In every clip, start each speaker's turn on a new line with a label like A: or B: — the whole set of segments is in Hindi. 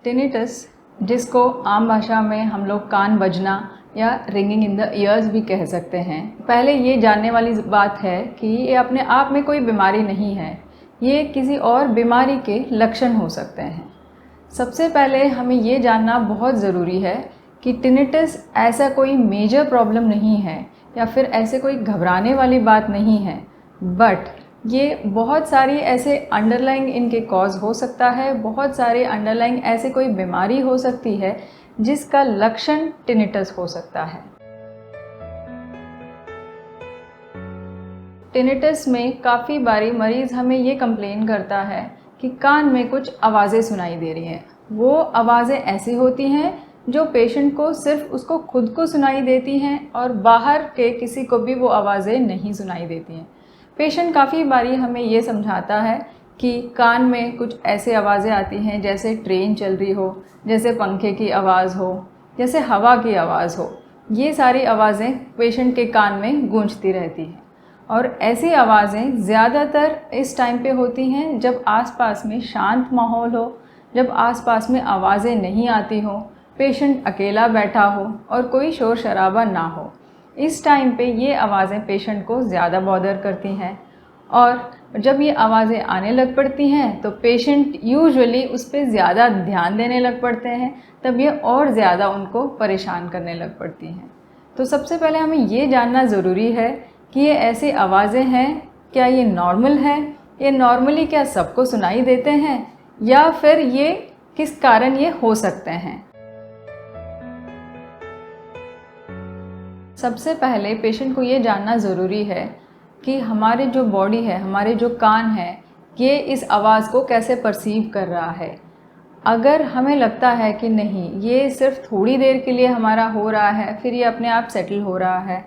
A: टिनिटस, जिसको आम भाषा में हम लोग कान बजना या रिंगिंग इन द ईयर्स भी कह सकते हैं। पहले ये जानने वाली बात है कि ये अपने आप में कोई बीमारी नहीं है, ये किसी और बीमारी के लक्षण हो सकते हैं। सबसे पहले हमें ये जानना बहुत ज़रूरी है कि टिनिटस ऐसा कोई मेजर प्रॉब्लम नहीं है या फिर ऐसे कोई घबराने वाली बात नहीं है, बट ये बहुत सारी ऐसे अंडरलाइंग इनके कॉज हो सकता है, बहुत सारे अंडरलाइंग ऐसे कोई बीमारी हो सकती है जिसका लक्षण टिनिटस हो सकता है। टिनिटस में काफ़ी बारी मरीज़ हमें ये कंप्लेन करता है कि कान में कुछ आवाज़ें सुनाई दे रही हैं। वो आवाज़ें ऐसी होती हैं जो पेशेंट को सिर्फ उसको खुद को सुनाई देती हैं और बाहर के किसी को भी वो आवाज़ें नहीं सुनाई देती हैं। पेशेंट काफ़ी बारी हमें ये समझाता है कि कान में कुछ ऐसे आवाज़ें आती हैं जैसे ट्रेन चल रही हो, जैसे पंखे की आवाज़ हो, जैसे हवा की आवाज़ हो। ये सारी आवाज़ें पेशेंट के कान में गूंजती रहती हैं और ऐसी आवाज़ें ज़्यादातर इस टाइम पे होती हैं जब आसपास में शांत माहौल हो, जब आसपास में आवाज़ें नहीं आती हो, पेशेंट अकेला बैठा हो और कोई शोर शराबा ना हो। इस टाइम पे ये आवाज़ें पेशेंट को ज़्यादा बॉदर करती हैं और जब ये आवाज़ें आने लग पड़ती हैं तो पेशेंट यूजुअली उस पर ज़्यादा ध्यान देने लग पड़ते हैं, तब ये और ज़्यादा उनको परेशान करने लग पड़ती हैं। तो सबसे पहले हमें ये जानना ज़रूरी है कि ये ऐसी आवाज़ें हैं, क्या ये नॉर्मल है, ये नॉर्मली क्या सबको सुनाई देते हैं या फिर ये किस कारण ये हो सकते हैं। सबसे पहले पेशेंट को ये जानना ज़रूरी है कि हमारे जो बॉडी है, हमारे जो कान है, ये इस आवाज़ को कैसे परसीव कर रहा है। अगर हमें लगता है कि नहीं, ये सिर्फ थोड़ी देर के लिए हमारा हो रहा है, फिर ये अपने आप सेटल हो रहा है,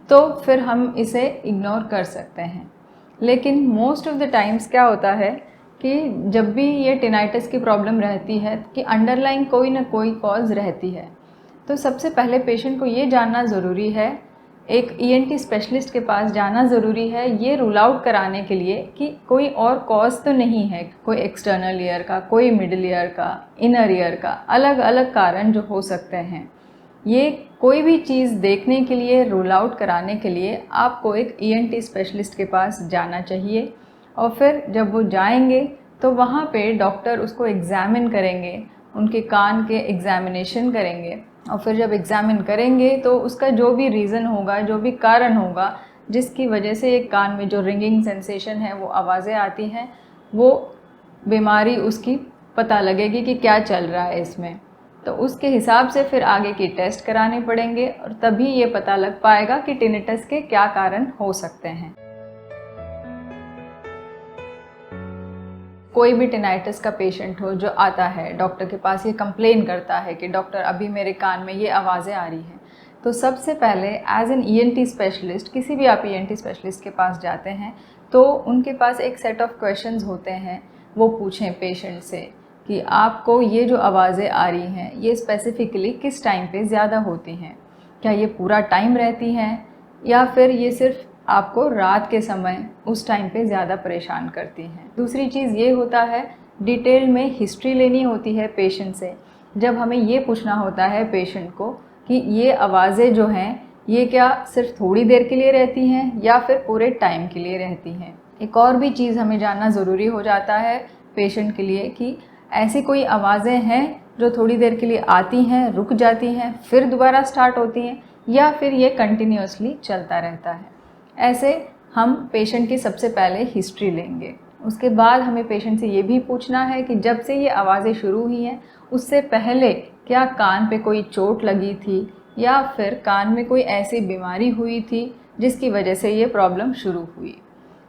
A: तो फिर हम इसे इग्नोर कर सकते हैं। लेकिन मोस्ट ऑफ द टाइम्स क्या होता है कि जब भी ये टिनाइटिस की प्रॉब्लम रहती है कि अंडरलाइंग कोई ना कोई कॉज रहती है। तो सबसे पहले पेशेंट को ये जानना ज़रूरी है, एक ईएनटी स्पेशलिस्ट के पास जाना ज़रूरी है ये रूल आउट कराने के लिए कि कोई और कॉज तो नहीं है, कोई एक्सटर्नल ईयर का, कोई मिडिल ईयर का, इनर ईयर का, अलग अलग कारण जो हो सकते हैं। ये कोई भी चीज़ देखने के लिए, रूल आउट कराने के लिए आपको एक ईएनटी स्पेशलिस्ट के पास जाना चाहिए और फिर जब वो जाएंगे तो वहाँ पे डॉक्टर उसको एग्ज़ामिन करेंगे, उनके कान के एग्ज़ामिनेशन करेंगे और फिर जब एग्ज़ामिन करेंगे तो उसका जो भी रीज़न होगा, जो भी कारण होगा जिसकी वजह से एक कान में जो रिंगिंग सेंसेशन है, वो आवाज़ें आती हैं, वो बीमारी उसकी पता लगेगी कि क्या चल रहा है इसमें। तो उसके हिसाब से फिर आगे की टेस्ट कराने पड़ेंगे और तभी ये पता लग पाएगा कि टिनिटस के क्या कारण हो सकते हैं। कोई भी टिनाइटिस का पेशेंट हो जो आता है डॉक्टर के पास, ये कंप्लेन करता है कि डॉक्टर अभी मेरे कान में ये आवाज़ें आ रही हैं, तो सबसे पहले एज एन ईएनटी स्पेशलिस्ट, किसी भी आप ईएनटी स्पेशलिस्ट के पास जाते हैं तो उनके पास एक सेट ऑफ क्वेश्चंस होते हैं। वो पूछें पेशेंट से कि आपको ये जो आवाज़ें आ रही हैं ये स्पेसिफ़िकली किस टाइम पे ज़्यादा होती हैं, क्या ये पूरा टाइम रहती हैं या फिर ये सिर्फ आपको रात के समय उस टाइम पे ज़्यादा परेशान करती हैं। दूसरी चीज़ ये होता है, डिटेल में हिस्ट्री लेनी होती है पेशेंट से। जब हमें ये पूछना होता है पेशेंट को कि ये आवाज़ें जो हैं ये क्या सिर्फ थोड़ी देर के लिए रहती हैं या फिर पूरे टाइम के लिए रहती हैं। एक और भी चीज़ हमें जानना ज़रूरी हो जाता है पेशेंट के लिए कि ऐसी कोई आवाज़ें हैं जो थोड़ी देर के लिए आती हैं, रुक जाती हैं, फिर दोबारा स्टार्ट होती हैं या फिर ये कंटिन्यूसली चलता रहता है। ऐसे हम पेशेंट की सबसे पहले हिस्ट्री लेंगे। उसके बाद हमें पेशेंट से ये भी पूछना है कि जब से ये आवाज़ें शुरू हुई हैं उससे पहले क्या कान पे कोई चोट लगी थी या फिर कान में कोई ऐसी बीमारी हुई थी जिसकी वजह से ये प्रॉब्लम शुरू हुई।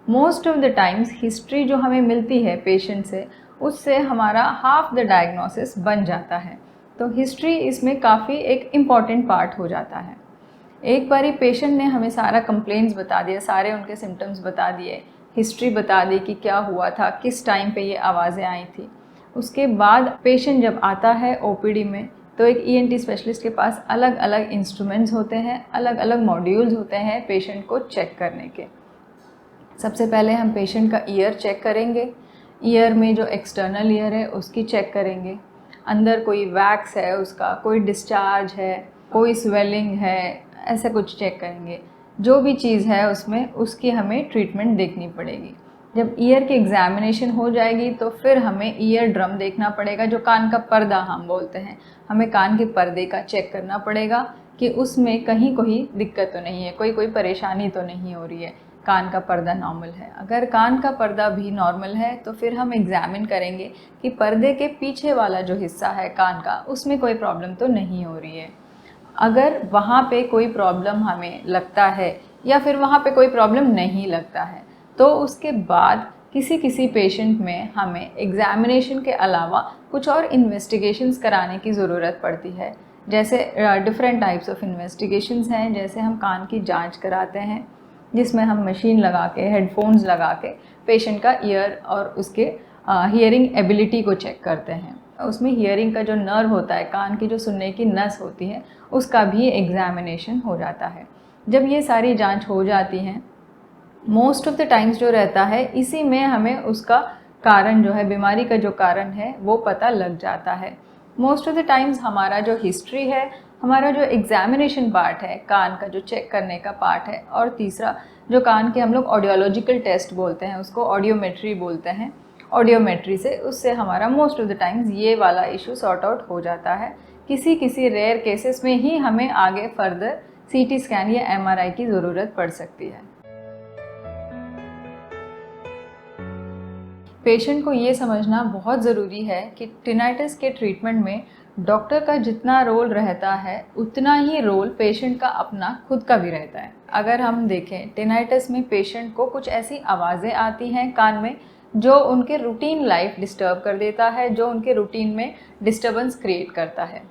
A: Most of the times history जो हमें मिलती है पेशेंट से, उससे हमारा हाफ द डायग्नोसिस बन जाता है। तो हिस्ट्री इसमें काफ़ी एक इम्पॉर्टेंट पार्ट हो जाता है। एक बारी पेशेंट ने हमें सारा कंप्लेंट्स बता दिया, सारे उनके सिम्टम्स बता दिए, हिस्ट्री बता दी कि क्या हुआ था, किस टाइम पे ये आवाज़ें आई थी। उसके बाद पेशेंट जब आता है ओपीडी में तो एक ईएनटी स्पेशलिस्ट के पास अलग अलग इंस्ट्रूमेंट्स होते हैं, अलग अलग मॉड्यूल्स होते हैं पेशेंट को चेक करने के। सबसे पहले हम पेशेंट का ईयर चेक करेंगे, ईयर में जो एक्सटर्नल ईयर है उसकी चेक करेंगे। अंदर कोई वैक्स है उसका, कोई डिस्चार्ज है, कोई स्वेलिंग है, ऐसा कुछ चेक करेंगे। जो भी चीज़ है उसमें उसकी हमें ट्रीटमेंट देखनी पड़ेगी। जब ईयर की एग्जामिनेशन हो जाएगी तो फिर हमें ईयर ड्रम देखना पड़ेगा, जो कान का पर्दा हम बोलते हैं। हमें कान के पर्दे का चेक करना पड़ेगा कि उसमें कहीं कोई दिक्कत तो नहीं है, कोई परेशानी तो नहीं हो रही है, कान का पर्दा नॉर्मल है। अगर कान का पर्दा भी नॉर्मल है तो फिर हम एग्जामिन करेंगे कि पर्दे के पीछे वाला जो हिस्सा है कान का, उसमें कोई प्रॉब्लम तो नहीं हो रही है। अगर वहाँ पे कोई प्रॉब्लम हमें लगता है या फिर वहाँ पे कोई प्रॉब्लम नहीं लगता है तो उसके बाद किसी पेशेंट में हमें एग्जामिनेशन के अलावा कुछ और इन्वेस्टिगेशंस कराने की ज़रूरत पड़ती है। जैसे डिफरेंट टाइप्स ऑफ इन्वेस्टिगेशंस हैं। जैसे हम कान की जांच कराते हैं, जिसमें हम मशीन लगा के, हेडफोन्स लगा के पेशेंट का ईयर और उसके हियरिंग एबिलिटी को चेक करते हैं। उसमें हियरिंग का जो नर्व होता है, कान की जो सुनने की नस होती है, उसका भी एग्जामिनेशन हो जाता है। जब ये सारी जांच हो जाती हैं, मोस्ट ऑफ द टाइम्स जो रहता है, इसी में हमें उसका कारण जो है, बीमारी का जो कारण है, वो पता लग जाता है। मोस्ट ऑफ द टाइम्स हमारा जो हिस्ट्री है, हमारा जो एग्जामिनेशन पार्ट है, कान का जो चेक करने का पार्ट है, और तीसरा जो कान के हम लोग ऑडियोलॉजिकल टेस्ट बोलते हैं, उसको ऑडियोमेट्री बोलते हैं। ऑडियोमेट्री से उससे हमारा मोस्ट ऑफ द टाइम्स ये वाला इशू सॉर्ट आउट हो जाता है। किसी रेयर केसेस में ही हमें आगे फर्दर सीटी स्कैन या एमआरआई की ज़रूरत पड़ सकती है। पेशेंट को ये समझना बहुत ज़रूरी है कि टिनाइटिस के ट्रीटमेंट में डॉक्टर का जितना रोल रहता है उतना ही रोल पेशेंट का अपना खुद का भी रहता है। अगर हम देखें, टिनाइटिस में पेशेंट को कुछ ऐसी आवाज़ें आती हैं कान में जो उनके रूटीन लाइफ डिस्टर्ब कर देता है, जो उनके रूटीन में डिस्टर्बेंस क्रिएट करता है।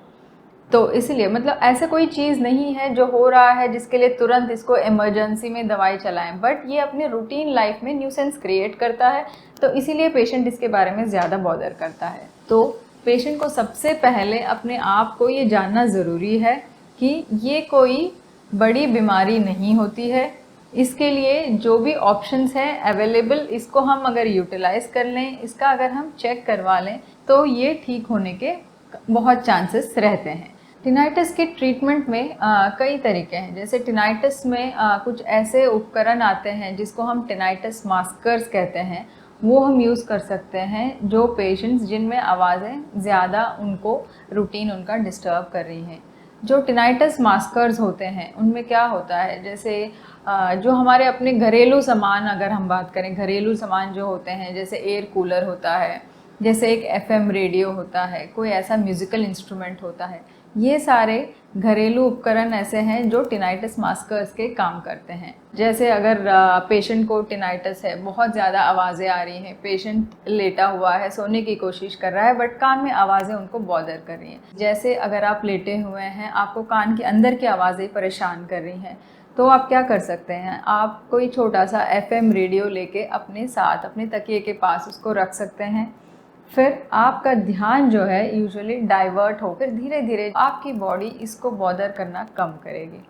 A: तो इसलिए मतलब ऐसा कोई चीज़ नहीं है जो हो रहा है जिसके लिए तुरंत इसको इमरजेंसी में दवाई चलाएं, बट ये अपने रूटीन लाइफ में न्यूसेंस क्रिएट करता है, तो इसीलिए पेशेंट इसके बारे में ज़्यादा बॉदर करता है। तो पेशेंट को सबसे पहले अपने आप को ये जानना ज़रूरी है कि ये कोई बड़ी बीमारी नहीं होती है। इसके लिए जो भी ऑप्शंस हैं अवेलेबल, इसको हम अगर यूटिलाइज़ कर लें, इसका अगर हम चेक करवा लें, तो ये ठीक होने के बहुत चांसेस रहते हैं। टिनाइटिस के ट्रीटमेंट में कई तरीके हैं। जैसे टिनाइटिस में कुछ ऐसे उपकरण आते हैं जिसको हम टिनाइटिस मास्कर्स कहते हैं, वो हम यूज़ कर सकते हैं जो पेशेंट्स जिनमें आवाज़ें ज़्यादा उनको रूटीन उनका डिस्टर्ब कर रही हैं। जो टिनाइटिस मास्कर्स होते हैं उनमें क्या होता है, जैसे जो हमारे अपने घरेलू सामान, अगर हम बात करें घरेलू सामान जो होते हैं, जैसे एयर कूलर होता है, जैसे एक एफएम रेडियो होता है, कोई ऐसा म्यूज़िकल इंस्ट्रूमेंट होता है, ये सारे घरेलू उपकरण ऐसे हैं जो टिनाइटिस मास्कर्स के काम करते हैं। जैसे अगर पेशेंट को टिनाइटिस है, बहुत ज़्यादा आवाज़ें आ रही हैं, पेशेंट लेटा हुआ है, सोने की कोशिश कर रहा है, बट कान में आवाज़ें उनको बॉदर कर रही हैं। जैसे अगर आप लेटे हुए हैं, आपको कान के अंदर की आवाज़ें परेशान कर रही हैं, तो आप क्या कर सकते हैं, आप कोई छोटा सा एफएम रेडियो लेके अपने साथ, अपने तकिए के पास उसको रख सकते हैं। फिर आपका ध्यान जो है यूजुअली डाइवर्ट हो, फिर धीरे धीरे आपकी बॉडी इसको बॉदर करना कम करेगी।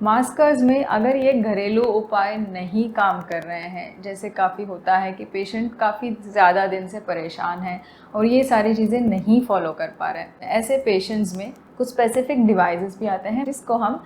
A: मास्कर्स में अगर ये घरेलू उपाय नहीं काम कर रहे हैं, जैसे काफ़ी होता है कि पेशेंट काफ़ी ज़्यादा दिन से परेशान है और ये सारी चीज़ें नहीं फॉलो कर पा रहे हैं, ऐसे पेशेंट्स में कुछ स्पेसिफिक डिवाइसेस भी आते हैं जिसको हम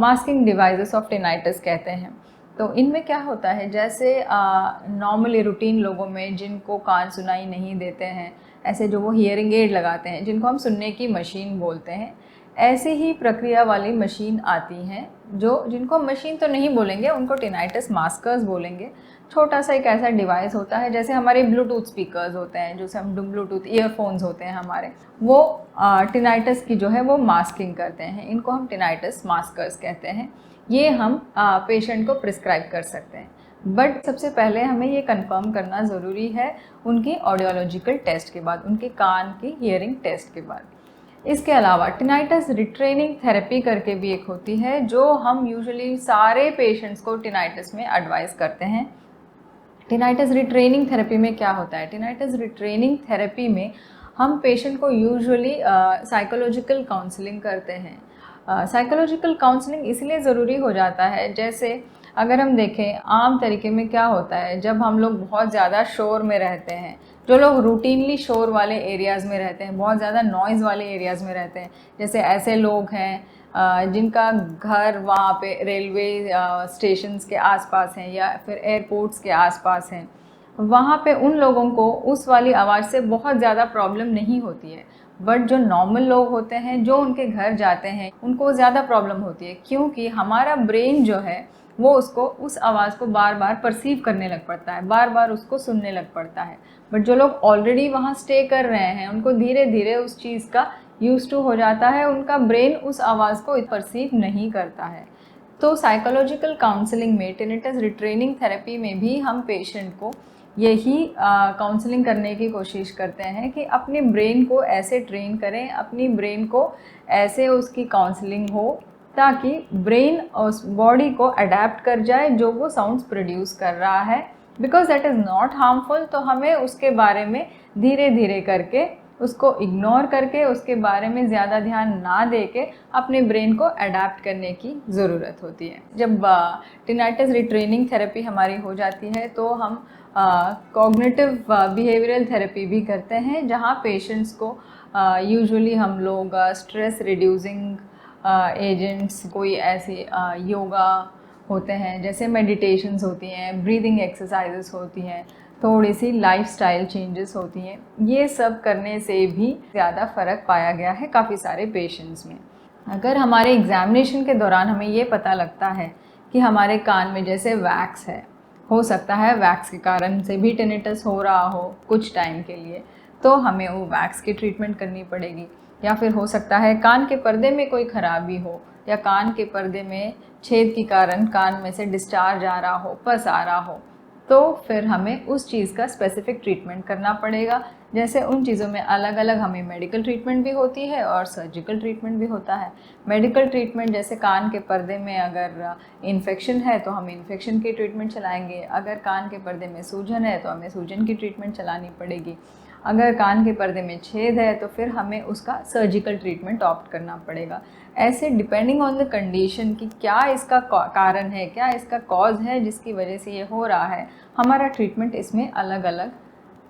A: मास्किंग डिवाइसेस ऑफ टिनाइटिस कहते हैं। तो इनमें क्या होता है, जैसे नॉर्मली रूटीन लोगों में जिनको कान सुनाई नहीं देते हैं, ऐसे जो वो हियरिंग एड लगाते हैं, जिनको हम सुनने की मशीन बोलते हैं, ऐसे ही प्रक्रिया वाली मशीन आती हैं जिनको हम मशीन तो नहीं बोलेंगे, उनको टिनाइटिस मास्कर्स बोलेंगे। छोटा सा एक ऐसा डिवाइस होता है, जैसे हमारे ब्लूटूथ स्पीकर्स होते हैं, जैसे हम ब्लूटूथ ईयरफोन्स होते हैं हमारे, वो टिनाइटिस की जो है वो मास्किंग करते हैं। इनको हम टिनाइटिस मास्कर्स कहते हैं। ये हम पेशेंट को प्रिस्क्राइब कर सकते हैं, बट सबसे पहले हमें ये कंफर्म करना ज़रूरी है उनकी ऑडियोलॉजिकल टेस्ट के बाद, उनके कान की हियरिंग टेस्ट के बाद। इसके अलावा टिनाइटिस रिट्रेनिंग थेरेपी करके भी एक होती है, जो हम यूजुअली सारे पेशेंट्स को टिनाइटिस में एडवाइस करते हैं। टिनाइटिस रिट्रेनिंग थेरेपी में क्या होता है, टिनाइटिस रिट्रेनिंग थेरेपी में हम पेशेंट को यूजुअली साइकोलॉजिकल काउंसलिंग करते हैं। साइकोलॉजिकल काउंसलिंग इसलिए ज़रूरी हो जाता है, जैसे अगर हम देखें आम तरीके में क्या होता है, जब हम लोग बहुत ज़्यादा शोर में रहते हैं, जो लोग रूटीनली शोर वाले एरियाज़ में रहते हैं, बहुत ज़्यादा नॉइज़ वाले एरियाज़ में रहते हैं, जैसे ऐसे लोग हैं जिनका घर वहाँ पे रेलवे स्टेशंस के आसपास हैं या फिर एयरपोर्ट्स के आसपास हैं, वहाँ पे उन लोगों को उस वाली आवाज़ से बहुत ज़्यादा प्रॉब्लम नहीं होती है। बट जो नॉर्मल लोग होते हैं, जो उनके घर जाते हैं, उनको ज़्यादा प्रॉब्लम होती है, क्योंकि हमारा ब्रेन जो है वो उसको उस आवाज़ को बार बार परसीव करने लग पड़ता है, बार बार उसको सुनने लग पड़ता है। बट जो लोग ऑलरेडी वहाँ स्टे कर रहे हैं, उनको धीरे धीरे उस चीज़ का यूज टू हो जाता है, उनका ब्रेन उस आवाज़ को परसीव नहीं करता है। तो साइकोलॉजिकल काउंसलिंग में, टिनिटस रिट्रेनिंग थेरेपी में भी हम पेशेंट को यही काउंसलिंग करने की कोशिश करते हैं कि अपने ब्रेन को ऐसे ट्रेन करें, अपनी ब्रेन को ऐसे उसकी काउंसलिंग हो ताकि ब्रेन उस बॉडी को अडेप्ट कर जाए जो वो साउंड्स प्रोड्यूस कर रहा है, because that is not harmful. तो हमें उसके बारे में धीरे धीरे करके, उसको इग्नोर करके, उसके बारे में ज़्यादा ध्यान ना दे के अपने ब्रेन को अडेप्ट करने की ज़रूरत होती है। जब टिनाइटस रिट्रेनिंग थेरेपी हमारी हो जाती है तो हम कॉग्निटिव बिहेवियरल थेरेपी भी करते हैं, जहाँ पेशेंट्स को यूजुअली हम लोग स्ट्रेस रिड्यूसिंग एजेंट्स, कोई ऐसे योगा होते हैं, जैसे मेडिटेशंस होती हैं, ब्रीदिंग एक्सरसाइजेस होती हैं, थोड़ी सी लाइफस्टाइल चेंजेस होती हैं, ये सब करने से भी ज़्यादा फ़र्क पाया गया है काफ़ी सारे पेशेंट्स में। अगर हमारे एग्ज़ामिनेशन के दौरान हमें ये पता लगता है कि हमारे कान में जैसे वैक्स है, हो सकता है वैक्स के कारण से भी टिनिटस हो रहा हो कुछ टाइम के लिए, तो हमें वो वैक्स की ट्रीटमेंट करनी पड़ेगी। या फिर हो सकता है कान के पर्दे में कोई ख़राबी हो, या कान के पर्दे में छेद के कारण कान में से डिस्चार्ज आ रहा हो, पस आ रहा हो, तो फिर हमें उस चीज़ का स्पेसिफिक ट्रीटमेंट करना पड़ेगा। जैसे उन चीज़ों में अलग अलग हमें मेडिकल ट्रीटमेंट भी होती है और सर्जिकल ट्रीटमेंट भी होता है। मेडिकल ट्रीटमेंट जैसे कान के पर्दे में अगर इन्फेक्शन है तो हम इन्फेक्शन की ट्रीटमेंट चलाएंगे, अगर कान के पर्दे में सूजन है तो हमें सूजन की ट्रीटमेंट चलानी पड़ेगी, अगर कान के पर्दे में छेद है तो फिर हमें उसका सर्जिकल ट्रीटमेंट ऑप्ट करना पड़ेगा। ऐसे डिपेंडिंग ऑन द कंडीशन कि क्या इसका कारण है, क्या इसका कॉज है जिसकी वजह से ये हो रहा है, हमारा ट्रीटमेंट इसमें अलग अलग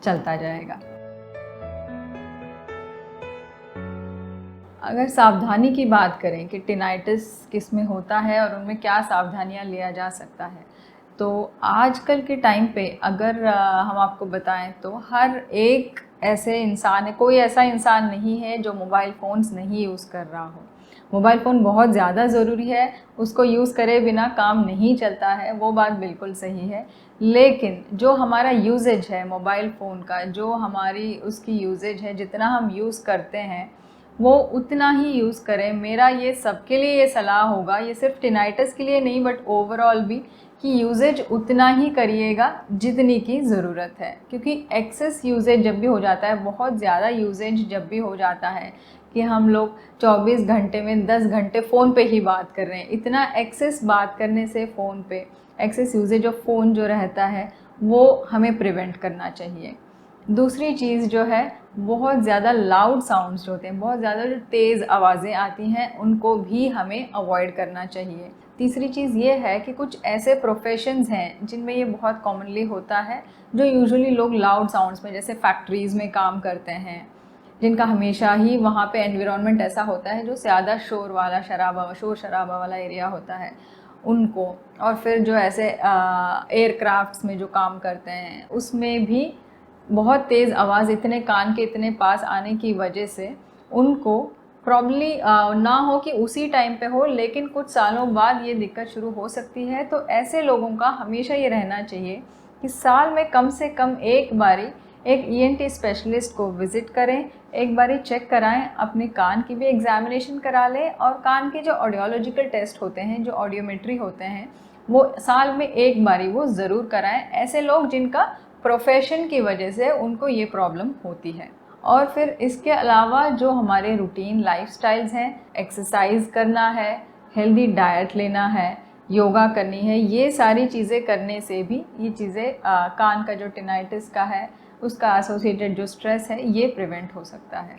A: चलता जाएगा। अगर सावधानी की बात करें कि टिनाइटिस किस में होता है और उनमें क्या सावधानियां लिया जा सकता है, तो आजकल के टाइम पे अगर हम आपको बताएं तो हर एक ऐसे इंसान है, कोई ऐसा इंसान नहीं है जो मोबाइल फ़ोन्स नहीं यूज़ कर रहा हो। मोबाइल फ़ोन बहुत ज़्यादा ज़रूरी है, उसको यूज़ करे बिना काम नहीं चलता है, वो बात बिल्कुल सही है। लेकिन जो हमारा यूजेज है मोबाइल फ़ोन का, जो हमारी उसकी यूजेज है, जितना हम यूज़ करते हैं वो उतना ही यूज़ करें। मेरा ये सबके लिए ये सलाह होगा, ये सिर्फ टिनाइटस के लिए नहीं बट ओवरऑल भी, कि यूजेज उतना ही करिएगा जितनी की ज़रूरत है। क्योंकि एक्सेस यूजेज जब भी हो जाता है, बहुत ज़्यादा यूजेज जब भी हो जाता है कि हम लोग 24 घंटे में 10 घंटे फ़ोन पे ही बात कर रहे हैं, इतना एक्सेस बात करने से फ़ोन पे एक्सेस यूजेज ऑफ फ़ोन जो रहता है वो हमें प्रिवेंट करना चाहिए। दूसरी चीज़ जो है, बहुत ज़्यादा लाउड साउंड्स जो होते हैं, बहुत ज़्यादा जो तेज़ आवाज़ें आती हैं, उनको भी हमें अवॉइड करना चाहिए। तीसरी चीज़ ये है कि कुछ ऐसे प्रोफेशंस हैं जिनमें ये बहुत कॉमनली होता है, जो यूजुअली लोग लाउड साउंड्स में, जैसे फैक्ट्रीज़ में काम करते हैं, जिनका हमेशा ही वहाँ पे एनवायरनमेंट ऐसा होता है जो ज़्यादा शोर वाला, शोर शराबा वाला एरिया होता है उनको, और फिर जो ऐसे एयरक्राफ्ट्स में जो काम करते हैं उसमें भी बहुत तेज़ आवाज़ इतने कान के इतने पास आने की वजह से उनको प्रॉब्ली ना हो कि उसी टाइम पे हो, लेकिन कुछ सालों बाद ये दिक्कत शुरू हो सकती है। तो ऐसे लोगों का हमेशा ये रहना चाहिए कि साल में कम से कम एक बारी एक ईएनटी स्पेशलिस्ट को विज़िट करें, एक बारी चेक कराएं, अपने कान की भी एग्जामिनेशन करा लें, और कान के जो ऑडियोलॉजिकल टेस्ट होते हैं, जो ऑडियोमेट्री होते हैं, वो साल में एक बारी वो ज़रूर कराएं। ऐसे लोग जिनका प्रोफेशन की वजह से उनको ये प्रॉब्लम होती है। और फिर इसके अलावा जो हमारे रूटीन लाइफस्टाइल्स हैं, एक्सरसाइज करना है, हेल्दी डाइट लेना है, योगा करनी है, ये सारी चीज़ें करने से भी ये चीज़ें कान का जो टिनाइटिस का है उसका एसोसिएटेड जो स्ट्रेस है ये प्रिवेंट हो सकता है।